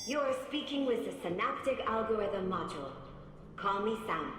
You're speaking with the Synaptic Algorithm Module. Call me Sam.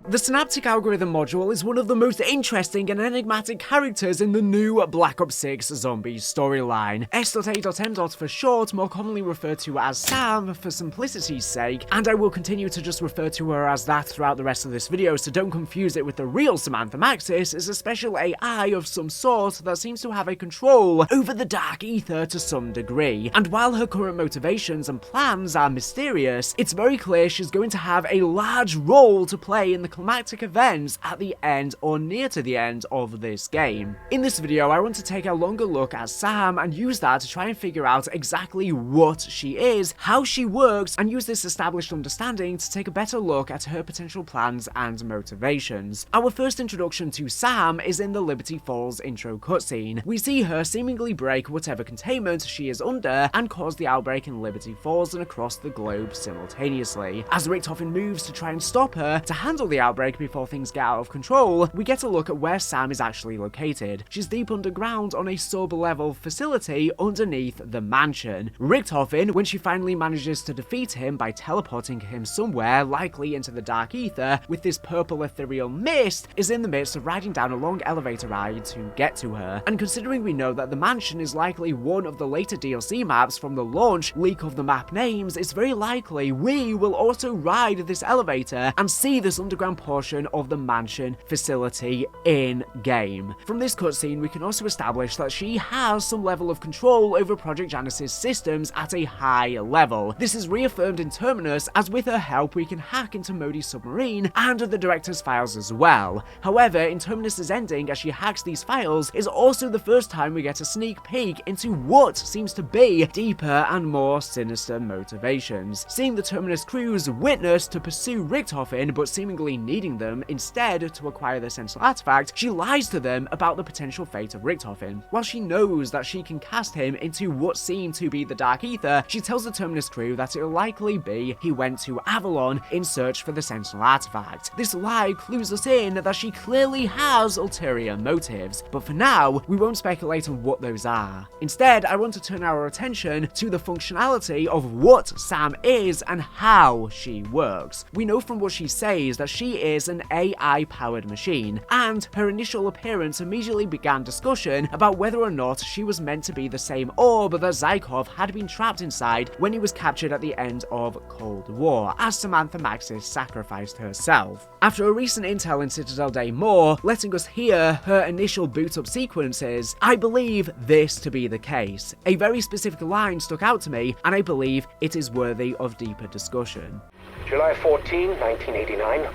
The Synaptic Algorithm Module is one of the most interesting and enigmatic characters in the new Black Ops 6 Zombies storyline. S.A.M. for short, more commonly referred to as Sam for simplicity's sake, and I will continue to just refer to her as that throughout the rest of this video, so don't confuse it with the real Samantha Maxis, is a special AI of some sort that seems to have a control over the dark ether to some degree. And while her current motivations and plans are mysterious, it's very clear she's going to have a large role to play in the climactic events at the end or near to the end of this game. In this video, I want to take a longer look at Sam and use that to try and figure out exactly what she is, how she works, and use this established understanding to take a better look at her potential plans and motivations. Our first introduction to Sam is in the Liberty Falls intro cutscene. We see her seemingly break whatever containment she is under and cause the outbreak in Liberty Falls and across the globe simultaneously. As Richtofen moves to try and stop her to handle the outbreak before things get out of control, we get a look at where Sam is actually located. She's deep underground on a sub-level facility underneath the mansion. Richtofen, when she finally manages to defeat him by teleporting him somewhere, likely into the dark ether, with this purple ethereal mist, is in the midst of riding down a long elevator ride to get to her. And considering we know that the mansion is likely one of the later DLC maps from the launch leak of the map names, it's very likely we will also ride this elevator and see this underground portion of the mansion facility in game. From this cutscene, we can also establish that she has some level of control over Project Janus's systems at a high level. This is reaffirmed in Terminus, as with her help we can hack into Modi's submarine and the director's files as well. However, in Terminus's ending, as she hacks these files, is also the first time we get a sneak peek into what seems to be deeper and more sinister motivations. Seeing the Terminus crew's witness to pursue Richtofen, but seemingly needing them instead to acquire the sentinel artifact, she lies to them about the potential fate of Richtofen. While she knows that she can cast him into what seemed to be the dark ether, she tells the Terminus crew that it'll likely be he went to Avalon in search for the sentinel artifact. This lie clues us in that she clearly has ulterior motives, but for now, we won't speculate on what those are. Instead, I want to turn our attention to the functionality of what Sam is and how she works. We know from what she says that she is an AI-powered machine, and her initial appearance immediately began discussion about whether or not she was meant to be the same orb that Zykov had been trapped inside when he was captured at the end of Cold War, as Samantha Maxis sacrificed herself. After a recent intel in Citadel Day More, letting us hear her initial boot-up sequences, I believe this to be the case. A very specific line stuck out to me, and I believe it is worthy of deeper discussion. July 14, 1989.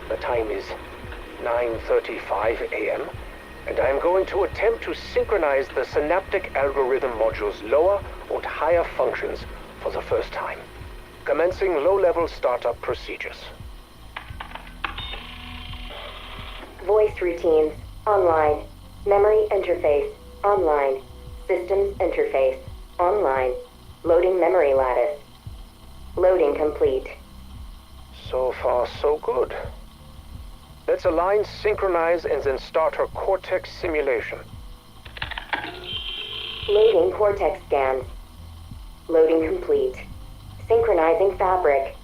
The time is 9:35 a.m. and I am going to attempt to synchronize the Synaptic Algorithm Module's lower and higher functions for the first time. Commencing low-level startup procedures. Voice routines online. Memory interface online. Systems interface online. Loading memory lattice. Loading complete. So far, so good. Let's align, synchronize, and then start her Cortex simulation. Loading Cortex scans. Loading complete. Synchronizing fabric.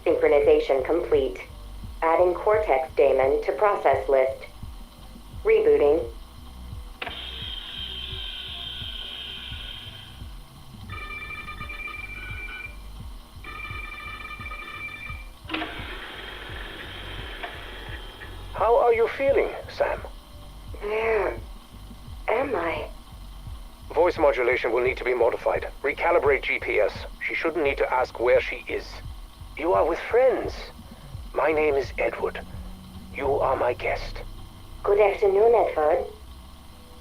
Synchronization complete. Adding Cortex daemon to process list. Rebooting. How are you feeling, Sam? Where am I? Voice modulation will need to be modified. Recalibrate GPS. She shouldn't need to ask where she is. You are with friends. My name is Edward. You are my guest. Good afternoon, Edward.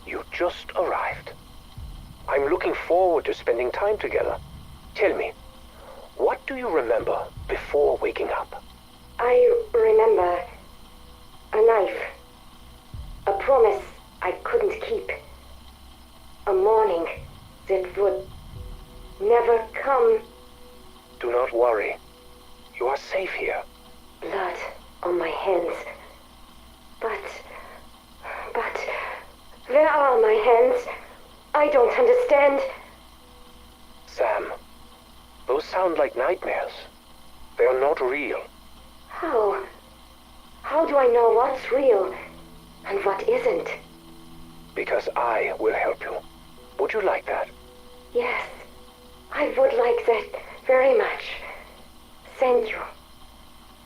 You just arrived. I'm looking forward to spending time together. Tell me, what do you remember before waking up? I remember a knife. A promise I couldn't keep. A morning that would never come. Do not worry. You are safe here. Blood on my hands. But where are my hands? I don't understand. Sam, those Those sound like nightmares. They're not real. How? How do I know what's real and what isn't? Because I will help you. Would you like that? Yes, I would like that very much. Thank you,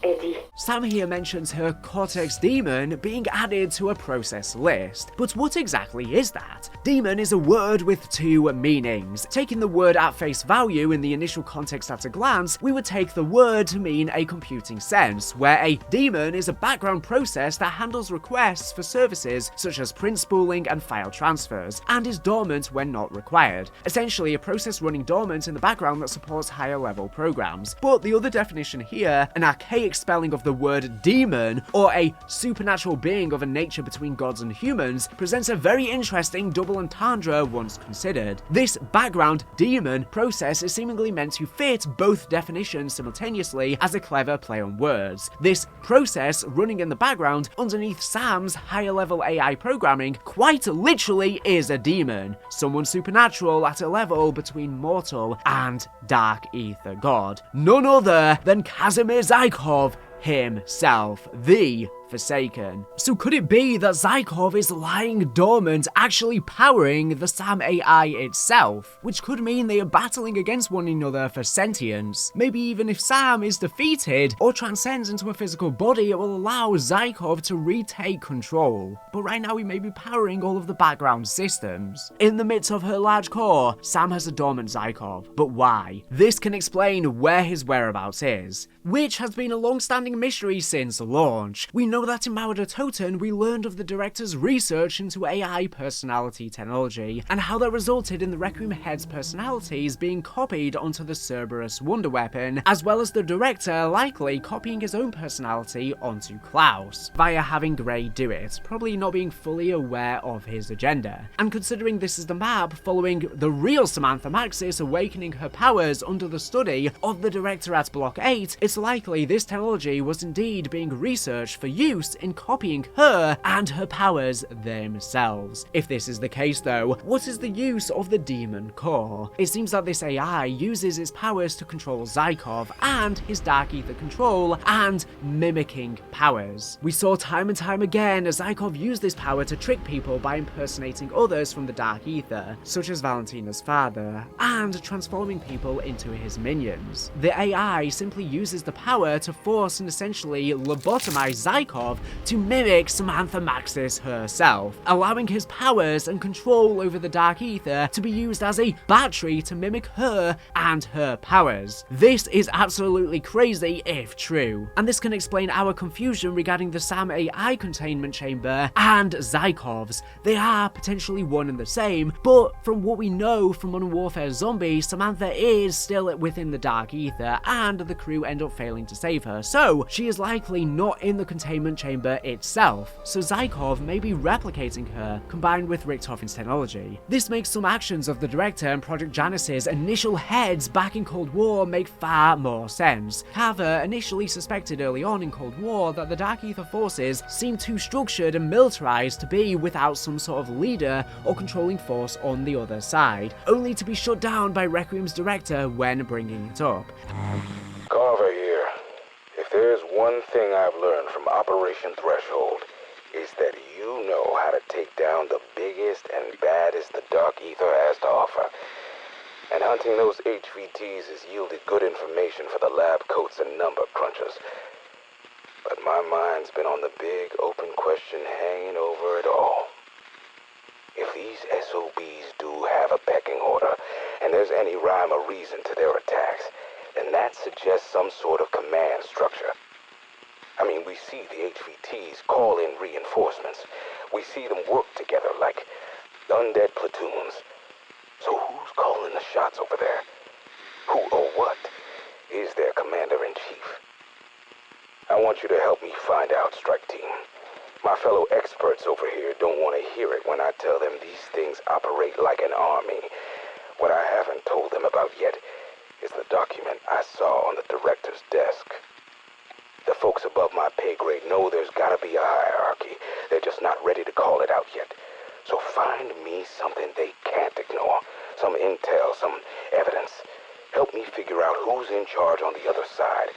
Eddie. Sam here mentions her Cortex Demon being added to a process list, but what exactly is that? Demon is a word with two meanings. Taking the word at face value in the initial context at a glance, we would take the word to mean a computing sense, where a daemon is a background process that handles requests for services such as print spooling and file transfers, and is dormant when not required. Essentially, a process running dormant in the background that supports higher level programs. But the other definition here, an archaic spelling of the word demon, or a supernatural being of a nature between gods and humans, presents a very interesting double entendre once considered. This background demon process is seemingly meant to fit both definitions simultaneously as a clever play on words. This process running in the background underneath Sam's higher level AI programming quite literally is a demon, someone supernatural at a level between mortal and dark ether god. None other than Kazimir Zykov himself, the Forsaken. So could it be that Zykov is lying dormant, actually powering the S.A.M AI itself? Which could mean they are battling against one another for sentience. Maybe even if S.A.M is defeated or transcends into a physical body, it will allow Zykov to retake control. But right now he may be powering all of the background systems. In the midst of her large core, S.A.M has a dormant Zykov. But why? This can explain where his whereabouts is, which has been a long-standing mystery since launch. We know that in Mauer Toten, we learned of the director's research into AI personality technology, and how that resulted in the Requiem head's personalities being copied onto the Cerberus wonder weapon, as well as the director likely copying his own personality onto Klaus, via having Gray do it, probably not being fully aware of his agenda. And considering this is the map following the real Samantha Maxis awakening her powers under the study of the director at Block 8, it's likely this technology was indeed being researched for use in copying her and her powers themselves. If this is the case though, what is the use of the demon core? It seems that this AI uses its powers to control Zykov and his dark ether control and mimicking powers. We saw time and time again Zykov use this power to trick people by impersonating others from the dark ether, such as Valentina's father, and transforming people into his minions. The AI simply uses the power to force and essentially lobotomize Zykov to mimic Samantha Maxis herself, allowing his powers and control over the dark ether to be used as a battery to mimic her and her powers. This is absolutely crazy if true, and this can explain our confusion regarding the S.A.M AI containment chamber and Zykov's. They are potentially one and the same, but from what we know from Modern Warfare Zombie, Samantha is still within the dark ether and the crew end up failing to save her, so she is likely not in the containment chamber itself, so Zykov may be replicating her, combined with Richtofen's technology. This makes some actions of the director and Project Janus's initial heads back in Cold War make far more sense. Carver initially suspected early on in Cold War that the Dark Ether forces seemed too structured and militarized to be without some sort of leader or controlling force on the other side, only to be shut down by Requiem's director when bringing it up. Carver here. If there's one thing I've learned from Operation Threshold, is that you know how to take down the biggest and baddest the Dark Ether has to offer. And hunting those HVTs has yielded good information for the lab coats and number crunchers. But my mind's been on the big open question hanging over it all. If these SOBs do have a pecking order, and there's any rhyme or reason to their attacks, then that suggests some sort of command structure. I mean, we see the HVTs call in reinforcements. We see them work together like undead platoons. So who's calling the shots over there? Who or what is their commander-in-chief? I want you to help me find out, Strike Team. My fellow experts over here don't want to hear it when I tell them these things operate like an army. What I haven't told them about yet is the document I saw on the director's desk. The folks above my pay grade know there's gotta be a hierarchy. They're just not ready to call it out yet. So find me something they can't ignore. Some intel, some evidence. Help me figure out who's in charge on the other side,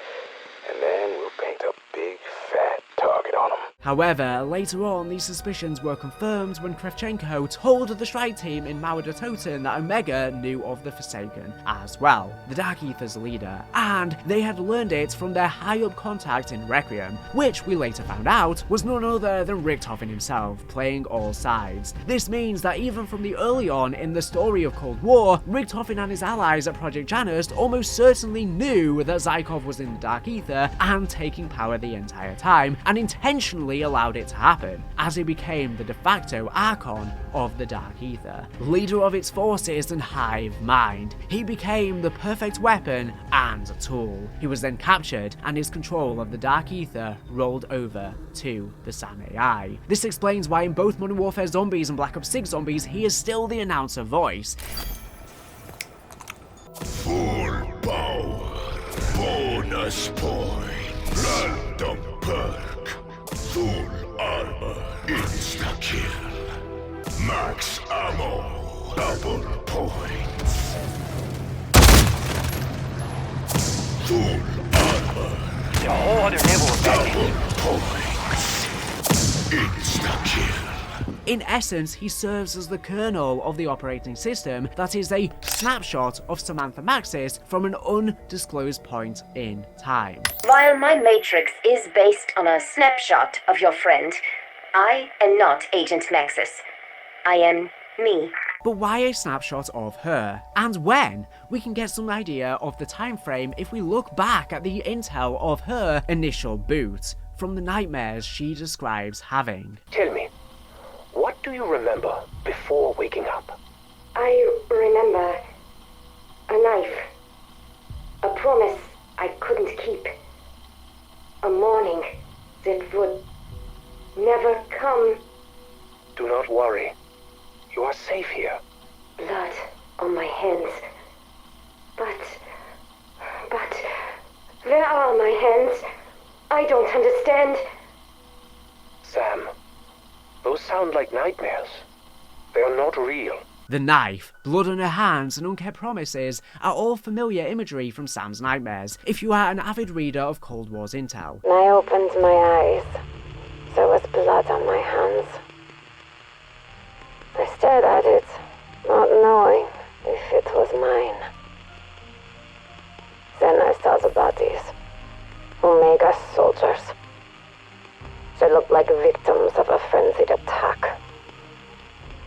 and then we'll paint a big, fat target on them. However, later on, these suspicions were confirmed when Kravchenko told the strike team in Mauer-Toten that Omega knew of the Forsaken as well, the Dark Ether's leader, and they had learned it from their high-up contact in Requiem, which we later found out was none other than Richtofen himself, playing all sides. This means that even from the early on in the story of Cold War, Richtofen and his allies at Project Janus almost certainly knew that Zykov was in the Dark Ether and taking power the entire time, and intentionally allowed it to happen, as he became the de facto Archon of the Dark Ether, leader of its forces and hive mind. He became the perfect weapon and tool. He was then captured, and his control of the Dark Ether rolled over to the S.A.M AI. This explains why in both Modern Warfare Zombies and Black Ops 6 Zombies, he is still the announcer voice. Full power, bonus point, random perk, full armor, insta-kill, max ammo, double points. Full armor, A whole other level of double points, insta-kill. In essence, he serves as the kernel of the operating system that is a snapshot of Samantha Maxis from an undisclosed point in time. While my matrix is based on a snapshot of your friend, I am not Agent Maxis. I am me. But why a snapshot of her? And when? We can get some idea of the time frame if we look back at the intel of her initial boot, from the nightmares she describes having. Tell me, what do you remember before waking up? I remember a knife. A promise I couldn't keep. A morning that would never come. Do not worry. You are safe here. Blood on my hands. But where are my hands? I don't understand. Sam, those sound like nightmares. They are not real. The knife, blood on her hands, and unkept promises are all familiar imagery from Sam's nightmares, if you are an avid reader of Cold War's intel. I opened my eyes. There was blood on my hands. I stared at it, not knowing if it was mine. Then I saw the bodies. Omega soldiers. They looked like victims of a frenzied attack.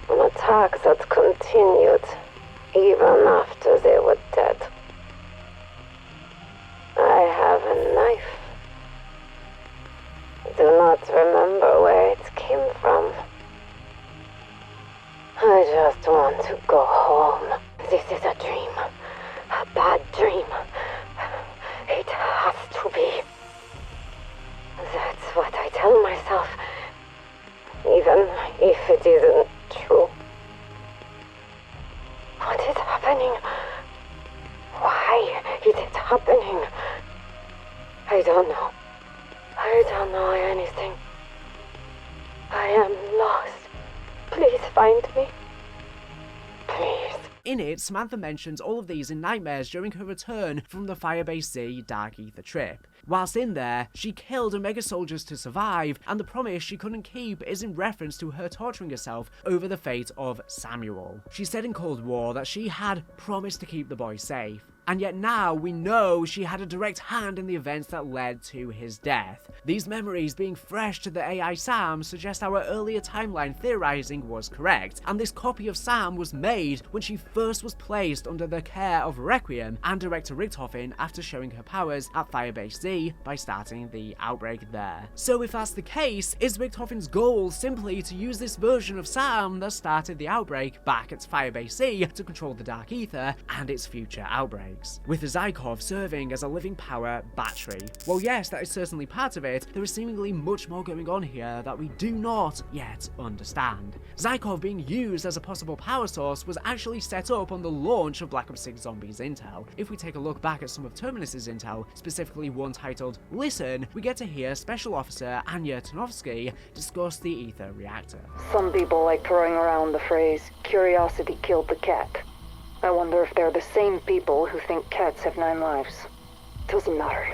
An attack that continued even after they were dead. I have a knife. Do not remember where it came from. I just want to go home. This is a dream. A bad dream. It has to be. That's what I tell myself. Even if it isn't true. What is happening? Why is it happening? I don't know. I don't know anything. I am lost. Please find me. Please. In it, Samantha mentions all of these in nightmares during her return from the Firebase Z Dark Ether trip. Whilst in there, she killed Omega soldiers to survive, and the promise she couldn't keep is in reference to her torturing herself over the fate of Samuel. She said in Cold War that she had promised to keep the boy safe, and yet now we know she had a direct hand in the events that led to his death. These memories being fresh to the AI S.A.M suggest our earlier timeline theorizing was correct, and this copy of S.A.M was made when she first was placed under the care of Requiem and Director Richtofen after showing her powers at Firebase Z by starting the outbreak there. So if that's the case, is Richtofen's goal simply to use this version of S.A.M that started the outbreak back at Firebase Z to control the Dark Ether and its future outbreaks? With Zykov serving as a living power battery. Well, yes, that is certainly part of it, there is seemingly much more going on here that we do not yet understand. Zykov being used as a possible power source was actually set up on the launch of Black Ops 6 Zombies intel. If we take a look back at some of Terminus's intel, specifically one titled Listen, we get to hear Special Officer Anya Tarnowski discuss the Ether reactor. Some people like throwing around the phrase, curiosity killed the cat. I wonder if they're the same people who think cats have 9 lives. Doesn't matter.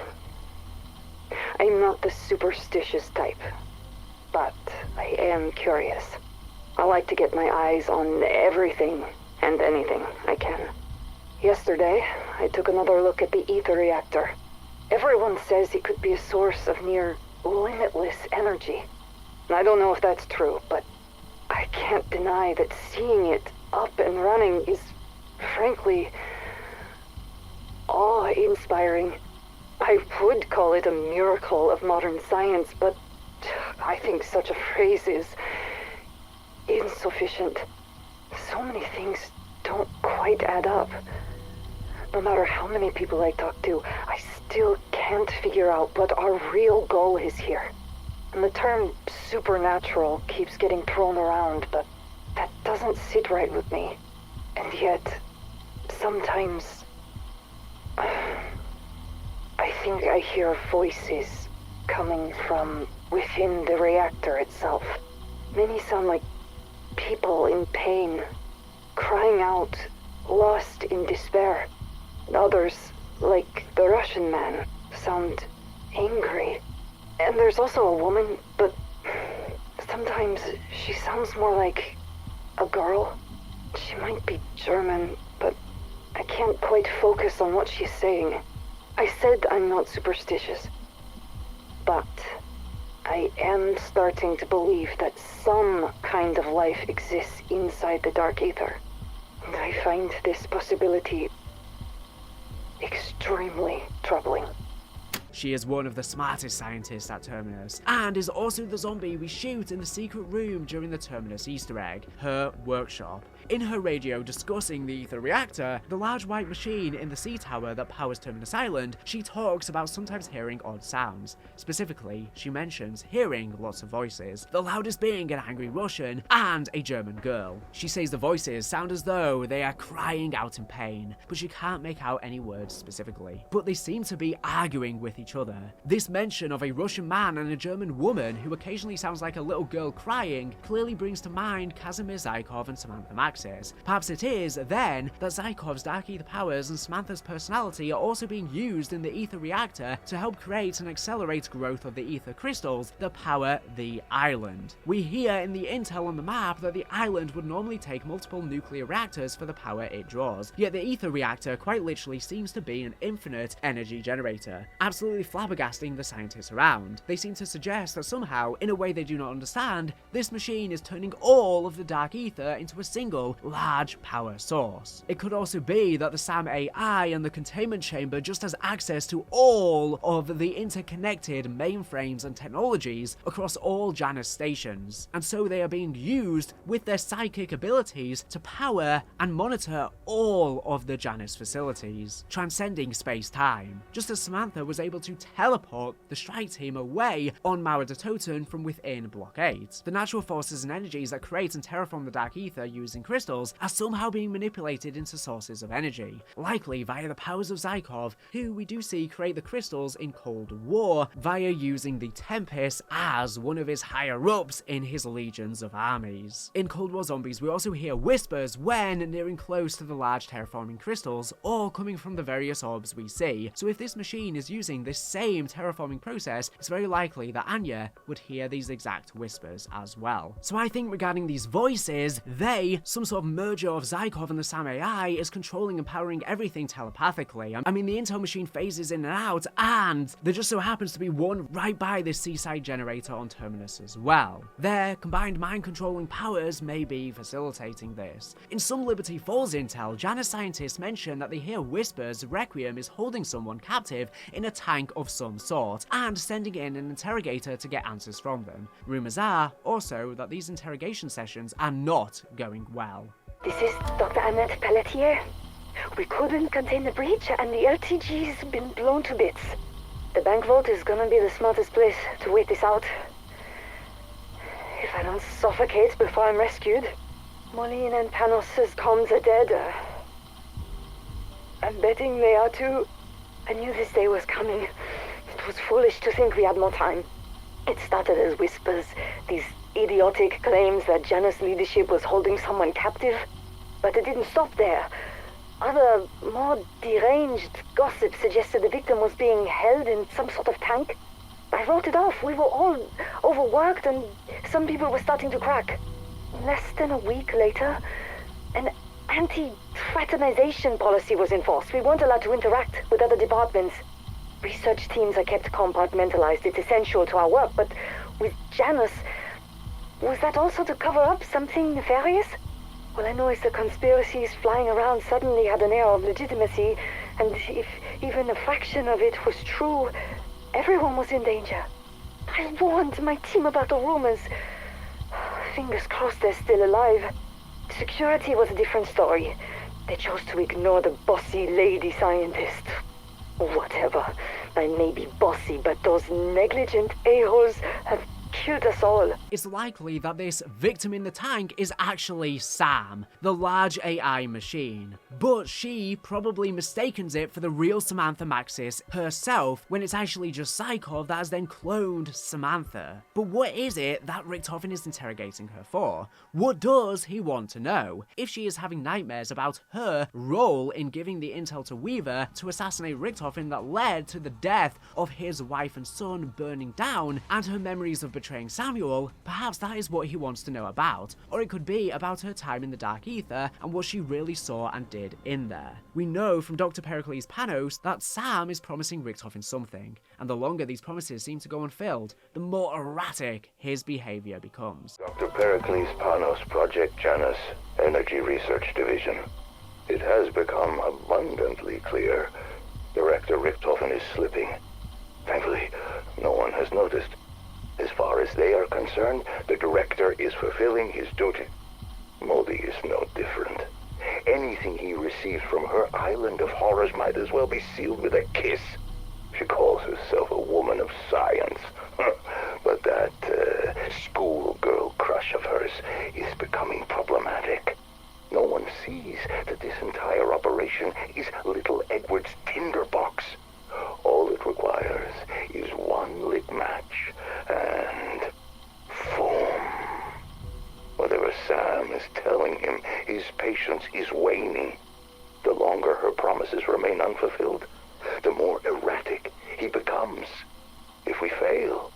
I'm not the superstitious type, but I am curious. I like to get my eyes on everything and anything I can. Yesterday, I took another look at the ether reactor. Everyone says it could be a source of near limitless energy. And I don't know if that's true, but I can't deny that seeing it up and running is, frankly, awe-inspiring. I would call it a miracle of modern science, but I think such a phrase is insufficient. So many things don't quite add up. No matter how many people I talk to, I still can't figure out what our real goal is here. And the term supernatural keeps getting thrown around, but that doesn't sit right with me. And yet, sometimes I think I hear voices coming from within the reactor itself. Many sound like people in pain, crying out, lost in despair. And others, like the Russian man, sound angry. And there's also a woman, but sometimes she sounds more like a girl. She might be German, but I can't quite focus on what she's saying. I said I'm not superstitious, but I am starting to believe that some kind of life exists inside the dark ether. And I find this possibility extremely troubling. She is one of the smartest scientists at Terminus, and is also the zombie we shoot in the secret room during the Terminus Easter egg, her workshop. In her radio discussing the ether reactor, the large white machine in the sea tower that powers Terminus Island, she talks about sometimes hearing odd sounds. Specifically, she mentions hearing lots of voices, the loudest being an angry Russian and a German girl. She says the voices sound as though they are crying out in pain, but she can't make out any words specifically. But they seem to be arguing with each other. This mention of a Russian man and a German woman who occasionally sounds like a little girl crying clearly brings to mind Kazimir Zykov and Samantha Maxis. Perhaps it is, then, that Zykov's dark ether powers and Samantha's personality are also being used in the ether reactor to help create and accelerate growth of the ether crystals that power the island. We hear in the intel on the map that the island would normally take multiple nuclear reactors for the power it draws, yet the ether reactor quite literally seems to be an infinite energy generator, absolutely flabbergasting the scientists around. They seem to suggest that somehow, in a way they do not understand, this machine is turning all of the dark ether into a single large power source. It could also be that the S.A.M AI and the containment chamber just has access to all of the interconnected mainframes and technologies across all Janus stations, and so they are being used with their psychic abilities to power and monitor all of the Janus facilities, transcending space-time, just as Samantha was able to teleport the strike team away on Mauer de Toten from within Block 8. The natural forces and energies that create and terraform the dark ether using crystals are somehow being manipulated into sources of energy, likely via the powers of Zykov, who we do see create the crystals in Cold War via using the Tempest as one of his higher-ups in his legions of armies. In Cold War Zombies, we also hear whispers when nearing close to the large terraforming crystals, or coming from the various orbs we see, so if this machine is using this same terraforming process, it's very likely that Anya would hear these exact whispers as well. So I think regarding these voices, they, some sort of merger of Zykov and the S.A.M AI, is controlling and powering everything telepathically. I mean, the intel machine phases in and out, and there just so happens to be one right by this seaside generator on Terminus as well. Their combined mind-controlling powers may be facilitating this. In some Liberty Falls intel, Janus scientists mention that they hear whispers Requiem is holding someone captive in a tank of some sort, and sending in an interrogator to get answers from them. Rumors are also that these interrogation sessions are not going well. This is Dr. Annette Pelletier. We couldn't contain the breach, and the LTG's been blown to bits. The bank vault is gonna be the smartest place to wait this out. If I don't suffocate before I'm rescued. Moline and Panos' comms are dead. I'm betting they are too. I knew this day was coming. It was foolish to think we had more time. It started as whispers, these idiotic claims that Janus leadership was holding someone captive. But it didn't stop there. Other, more deranged gossip suggested the victim was being held in some sort of tank. I wrote it off. We were all overworked and some people were starting to crack. Less than a week later, an anti-fraternization policy was enforced. We weren't allowed to interact with other departments. Research teams are kept compartmentalized. It's essential to our work, but with Janus, was that also to cover up something nefarious? All I know is the conspiracies flying around suddenly had an air of legitimacy, and if even a fraction of it was true, everyone was in danger. I warned my team about the rumors. Fingers crossed they're still alive. Security was a different story. They chose to ignore the bossy lady scientist. Whatever. I may be bossy, but those negligent a-holes have killed us all. It's likely that this victim in the tank is actually S.A.M, the large AI machine. But she probably mistakens it for the real Samantha Maxis herself when it's actually just Zykov that has then cloned Samantha. But what is it that Richtofen is interrogating her for? What does he want to know? If she is having nightmares about her role in giving the intel to Weaver to assassinate Richtofen that led to the death of his wife and son burning down, and her memories of betraying Samuel, perhaps that is what he wants to know about. Or it could be about her time in the Dark Ether and what she really saw and did in there. We know from Dr. Pericles Panos that S.A.M is promising Richtofen something, and the longer these promises seem to go unfilled, the more erratic his behavior becomes. Dr. Pericles Panos, Project Janus, Energy Research Division. It has become abundantly clear. Director Richtofen is slipping. Thankfully, no one has noticed. As far as they are concerned, the director is fulfilling his duty. Modi is no different. Anything he receives from her island of horrors might as well be sealed with a kiss. She calls herself a woman of science. But that schoolgirl crush of hers is becoming problematic. No one sees that this entire operation is little Edward's tinderbox. All it requires is one lit match and foam. Whatever S.A.M is telling him, his patience is waning. The longer her promises remain unfulfilled, the more erratic he becomes. If we fail,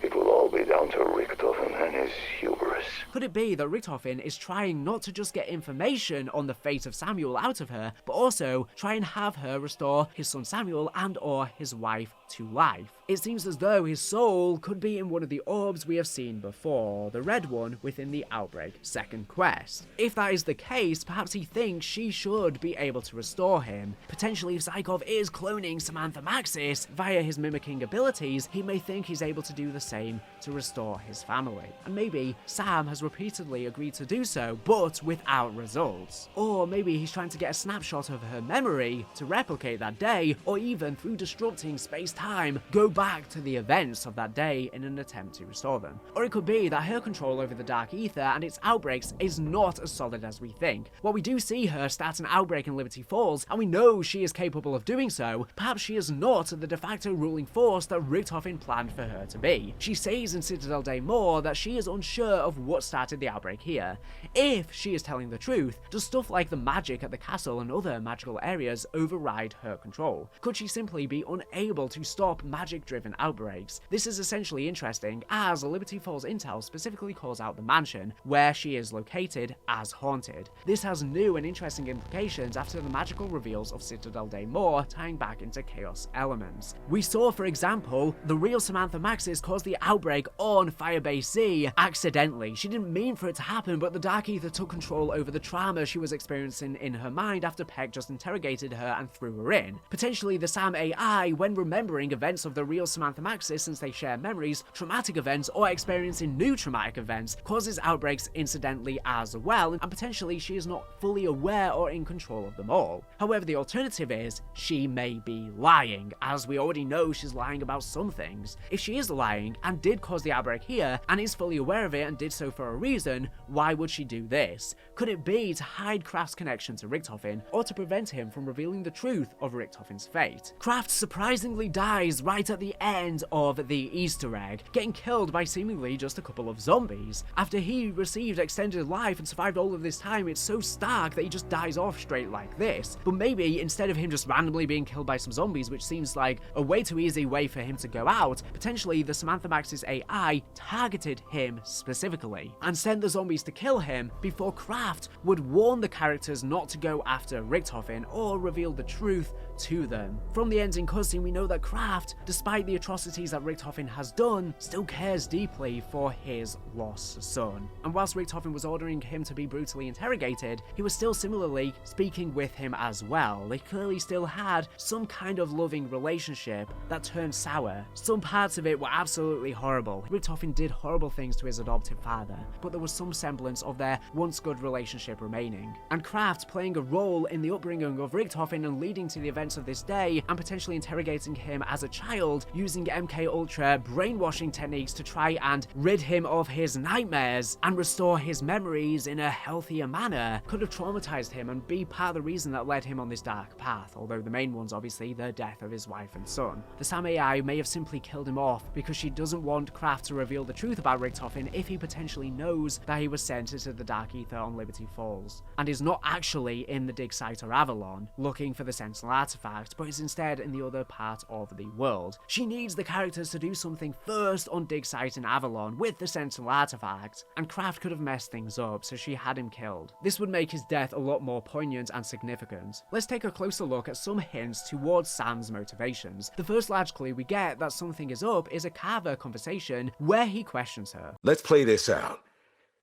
it will all be down to Richtofen and his hubris. Could it be that Richtofen is trying not to just get information on the fate of Samuel out of her, but also try and have her restore his son Samuel and or his wife to life? It seems as though his soul could be in one of the orbs we have seen before, the red one within the Outbreak second quest. If that is the case, perhaps he thinks she should be able to restore him. Potentially, if Zykov is cloning Samantha Maxis via his mimicking abilities, he may think he's able to do the same to restore his family. And maybe S.A.M has repeatedly agreed to do so, but without results. Or maybe he's trying to get a snapshot of her memory to replicate that day, or even through disrupting space-time, go back to the events of that day in an attempt to restore them. Or it could be that her control over the Dark Ether and its outbreaks is not as solid as we think. While we do see her start an outbreak in Liberty Falls, and we know she is capable of doing so, perhaps she is not the de facto ruling force that Richtofen planned for her to be. She says in Citadel Day More that she is unsure of what started the outbreak here. If she is telling the truth, does stuff like the magic at the castle and other magical areas override her control? Could she simply be unable to stop magic-driven outbreaks? This is essentially interesting, as Liberty Falls intel specifically calls out the mansion, where she is located, as haunted. This has new and interesting implications after the magical reveals of Citadel Day More tying back into chaos elements. We saw, for example, the real Samantha Maxis cause the outbreak on Firebase Z accidentally. She didn't mean for it to happen, but the Dark Ether took control over the trauma she was experiencing in her mind after Peck just interrogated her and threw her in. Potentially, the S.A.M AI, when remembering events of the real Samantha Maxis since they share memories, traumatic events, or experiencing new traumatic events, causes outbreaks incidentally as well, and potentially she is not fully aware or in control of them all. However, the alternative is she may be lying, as we already know she's lying about some things. If she is lying, and did cause the outbreak here, and is fully aware of it and did so for a reason, why would she do this? Could it be to hide Kraft's connection to Richtofen, or to prevent him from revealing the truth of Richtofen's fate? Kraft surprisingly dies right at the end of the Easter egg, getting killed by seemingly just a couple of zombies. After he received extended life and survived all of this time, it's so stark that he just dies off straight like this. But maybe instead of him just randomly being killed by some zombies, which seems like a way too easy way for him to go out, potentially the Samantha Maxis A.I targeted him specifically and sent the zombies to kill him before Kraft would warn the characters not to go after Richtofen or reveal the truth to them. From the ending cutscene, we know that Kraft, despite the atrocities that Richtofen has done, still cares deeply for his lost son. And whilst Richtofen was ordering him to be brutally interrogated, he was still similarly speaking with him as well. They clearly still had some kind of loving relationship that turned sour. Some parts of it were absolutely horrible. Richtofen did horrible things to his adoptive father, but there was some semblance of their once good relationship remaining. And Kraft playing a role in the upbringing of Richtofen and leading to the events of this day, and potentially interrogating him as a child, using MK Ultra brainwashing techniques to try and rid him of his nightmares and restore his memories in a healthier manner, could have traumatized him and be part of the reason that led him on this dark path, although the main one's obviously the death of his wife and son. The S.A.M AI may have simply killed him off because she doesn't want Kraft to reveal the truth about Richtofen if he potentially knows that he was sent into the Dark Ether on Liberty Falls, and is not actually in the dig site or Avalon looking for the Sentinel artifact, but is instead in the other part of the world. She needs the characters to do something first on dig site in Avalon with the Sentinel artifact, and Kraft could have messed things up, so she had him killed. This would make his death a lot more poignant and significant. Let's take a closer look at some hints towards Sam's motivations. The first large clue we get that something is up is a Carver conversation where he questions her. Let's play this out.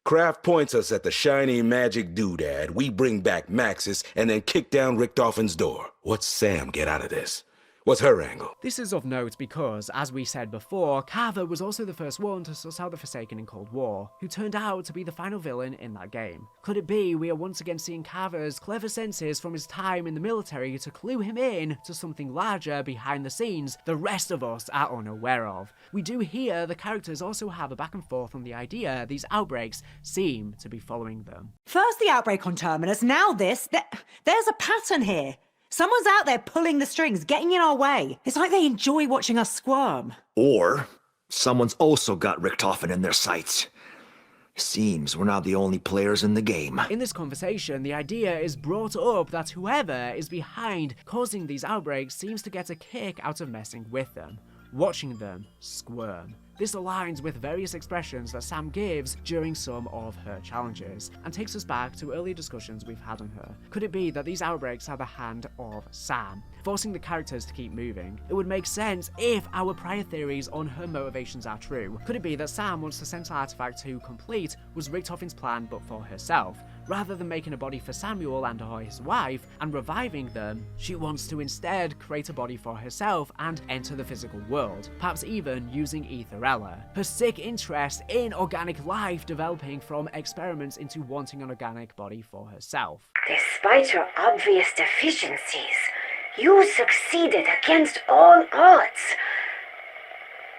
Kraft points us at the shiny magic doodad, we bring back Maxis, and then kick down Richtofen's door. What's Sam get out of this? What's her angle? This is of note because, as we said before, Carver was also the first one to suss out the Forsaken in Cold War, who turned out to be the final villain in that game. Could it be we are once again seeing Carver's clever senses from his time in the military to clue him in to something larger behind the scenes the rest of us are unaware of? We do hear the characters also have a back and forth on the idea these outbreaks seem to be following them. First the outbreak on Terminus, now this. There's a pattern here. Someone's out there pulling the strings, getting in our way. It's like they enjoy watching us squirm. Or someone's also got Richtofen in their sights. Seems we're not the only players in the game. In this conversation, the idea is brought up that whoever is behind causing these outbreaks seems to get a kick out of messing with them, watching them squirm. This aligns with various expressions that Sam gives during some of her challenges, and takes us back to earlier discussions we've had on her. Could it be that these outbreaks are the hand of Sam, forcing the characters to keep moving? It would make sense if our prior theories on her motivations are true. Could it be that Sam wants the Sentinel artifact to complete was Richtofen's plan but for herself? Rather than making a body for Samuel and or his wife and reviving them, she wants to instead create a body for herself and enter the physical world, perhaps even using Etherella. Her sick interest in organic life developing from experiments into wanting an organic body for herself. Despite your obvious deficiencies, you succeeded against all odds.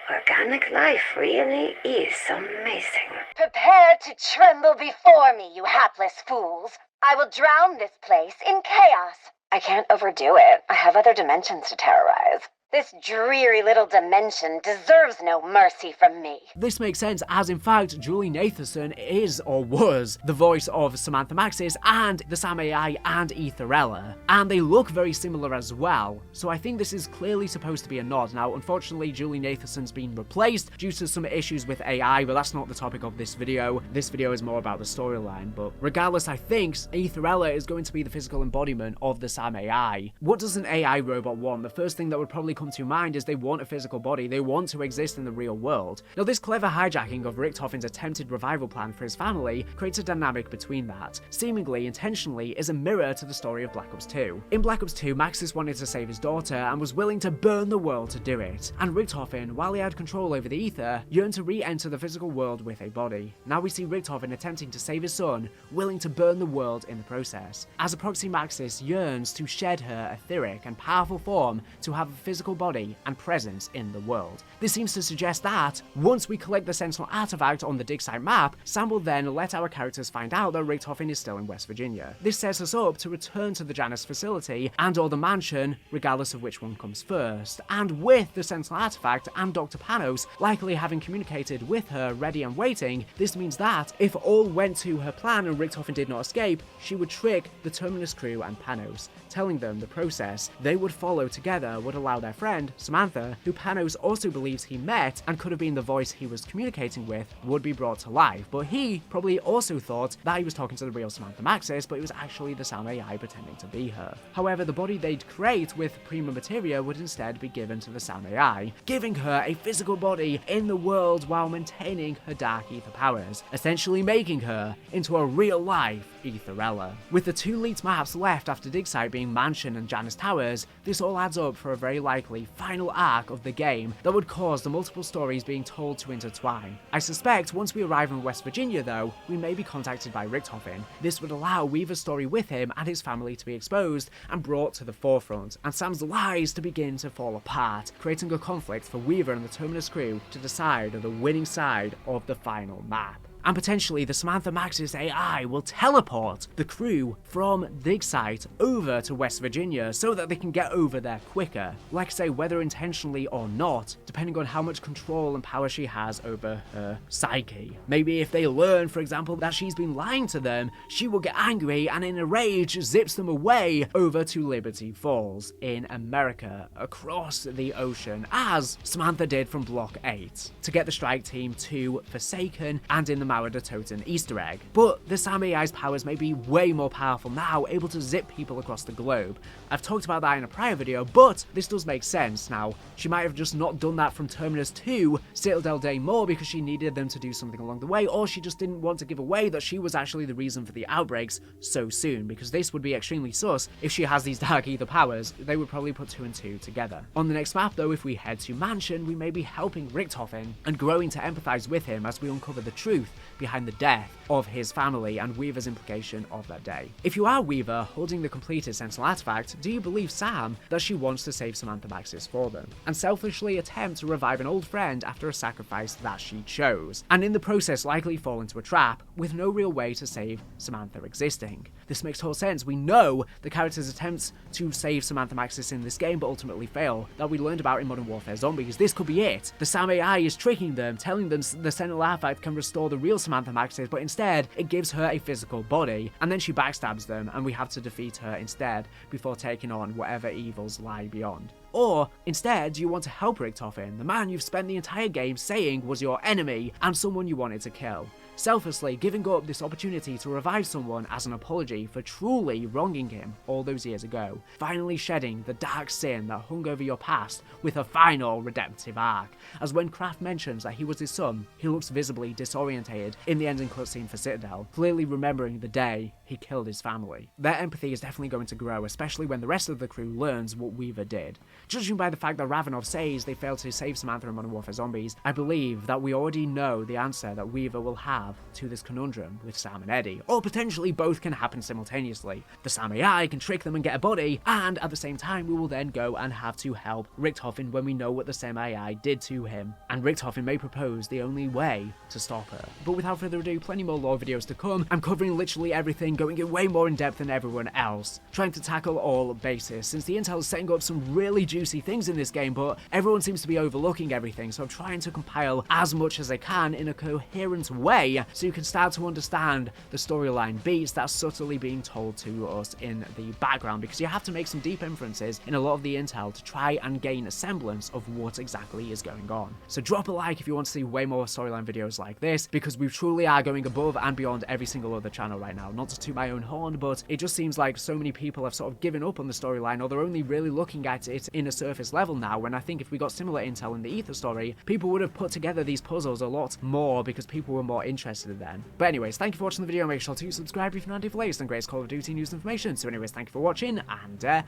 Organic life really is amazing. Prepare to tremble before me, you hapless fools. I will drown this place in chaos. I can't overdo it. I have other dimensions to terrorize. This dreary little dimension deserves no mercy from me. This makes sense, as in fact, Julie Nathanson is, or was, the voice of Samantha Maxis and the S.A.M AI and Etherella, and they look very similar as well, so I think this is clearly supposed to be a nod. Now, unfortunately, Julie Nathanson's been replaced due to some issues with AI, but that's not the topic of this video. This video is more about the storyline, but regardless, I think Etherella is going to be the physical embodiment of the S.A.M AI. What does an AI robot want? The first thing that would probably come to mind is they want a physical body, they want to exist in the real world. Now, this clever hijacking of Richtofen's attempted revival plan for his family creates a dynamic between that, seemingly intentionally is a mirror to the story of Black Ops 2. In Black Ops 2, Maxis wanted to save his daughter and was willing to burn the world to do it, and Richtofen, while he had control over the ether, yearned to re-enter the physical world with a body. Now we see Richtofen attempting to save his son, willing to burn the world in the process. As a proxy, Maxis yearns to shed her etheric and powerful form to have a physical physical body and presence in the world. This seems to suggest that, once we collect the Sentinel artifact on the dig site map, Sam will then let our characters find out that Richtofen is still in West Virginia. This sets us up to return to the Janus facility and or the mansion, regardless of which one comes first. And with the Sentinel artifact and Dr. Panos likely having communicated with her ready and waiting, this means that if all went to her plan and Richtofen did not escape, she would trick the Terminus crew and Panos, telling them the process they would follow together would allow their friend, Samantha, who Panos also believes he met and could have been the voice he was communicating with, would be brought to life. But he probably also thought that he was talking to the real Samantha Maxis, but it was actually the S.A.M AI pretending to be her. However, the body they'd create with Prima Materia would instead be given to the S.A.M AI, giving her a physical body in the world while maintaining her dark ether powers, essentially making her into a real-life Etherella. With the two leaked maps left after dig site being Mansion and Janus Towers, this all adds up for a very likely final arc of the game that would cause the multiple stories being told to intertwine. I suspect once we arrive in West Virginia though, we may be contacted by Richtofen. This would allow Weaver's story with him and his family to be exposed and brought to the forefront, and Sam's lies to begin to fall apart, creating a conflict for Weaver and the Terminus crew to decide the winning side of the final map. And potentially the Samantha Maxis A.I will teleport the crew from dig site over to West Virginia so that they can get over there quicker. Like I say, whether intentionally or not, depending on how much control and power she has over her psyche. Maybe if they learn, for example, that she's been lying to them, she will get angry and in a rage zips them away over to Liberty Falls in America, across the ocean, as Samantha did from Block 8, to get the strike team to Forsaken and in the Mauer Toten Easter egg. But the S.A.M AI's powers may be way more powerful now, able to zip people across the globe. I've talked about that in a prior video, but this does make sense. Now, she might have just not done that from Terminus to Citadel Day more because she needed them to do something along the way, or she just didn't want to give away that she was actually the reason for the outbreaks so soon, because this would be extremely sus if she has these dark ether powers. They would probably put 2 and 2 together. On the next map though, if we head to Mansion, we may be helping Richtofen and growing to empathize with him as we uncover the truth behind the death of his family and Weaver's implication of that day. If you are Weaver, holding the completed Sentinel artifact, do you believe Sam that she wants to save Samantha Maxis for them, and selfishly attempt to revive an old friend after a sacrifice that she chose, and in the process likely fall into a trap with no real way to save Samantha existing? This makes total sense. We know the character's attempts to save Samantha Maxis in this game but ultimately fail, that we learned about in Modern Warfare Zombies. This could be it. The S.A.M AI is tricking them, telling them the Sentinel artifact can restore the real Samantha Maxis, but instead it gives her a physical body, and then she backstabs them and we have to defeat her instead before taking on whatever evils lie beyond. Or, instead, do you want to help Richtofen, the man you've spent the entire game saying was your enemy and someone you wanted to kill? Selflessly giving up this opportunity to revive someone as an apology for truly wronging him all those years ago, finally shedding the dark sin that hung over your past with a final redemptive arc. As when Kraft mentions that he was his son, he looks visibly disorientated in the ending cutscene for Citadel, clearly remembering the day he killed his family. Their empathy is definitely going to grow, especially when the rest of the crew learns what Weaver did. Judging by the fact that Ravenov says they failed to save Samantha in Modern Warfare Zombies, I believe that we already know the answer that Weaver will have to this conundrum with Sam and Eddie, or potentially both can happen simultaneously. The S.A.M AI can trick them and get a body, and at the same time we will then go and have to help Richtofen when we know what the S.A.M AI did to him, and Richtofen may propose the only way to stop her. But without further ado, plenty more lore videos to come. I'm covering literally everything, going in way more in depth than everyone else, trying to tackle all bases, since the intel is setting up some really juicy things in this game, but everyone seems to be overlooking everything, so I'm trying to compile as much as I can in a coherent way so you can start to understand the storyline beats that's subtly being told to us in the background, because you have to make some deep inferences in a lot of the intel to try and gain a semblance of what exactly is going on. So drop a like if you want to see way more storyline videos like this, because we truly are going above and beyond every single other channel right now. Not to toot my own horn, but it just seems like so many people have sort of given up on the storyline, or they're only really looking at it in a surface level now, when I think if we got similar intel in the Ether story, people would have put together these puzzles a lot more because people were more interested then. But anyways, thank you for watching the video. Make sure to subscribe if you're not for latest and greatest Call of Duty news and information. So anyways, thank you for watching, and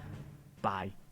bye.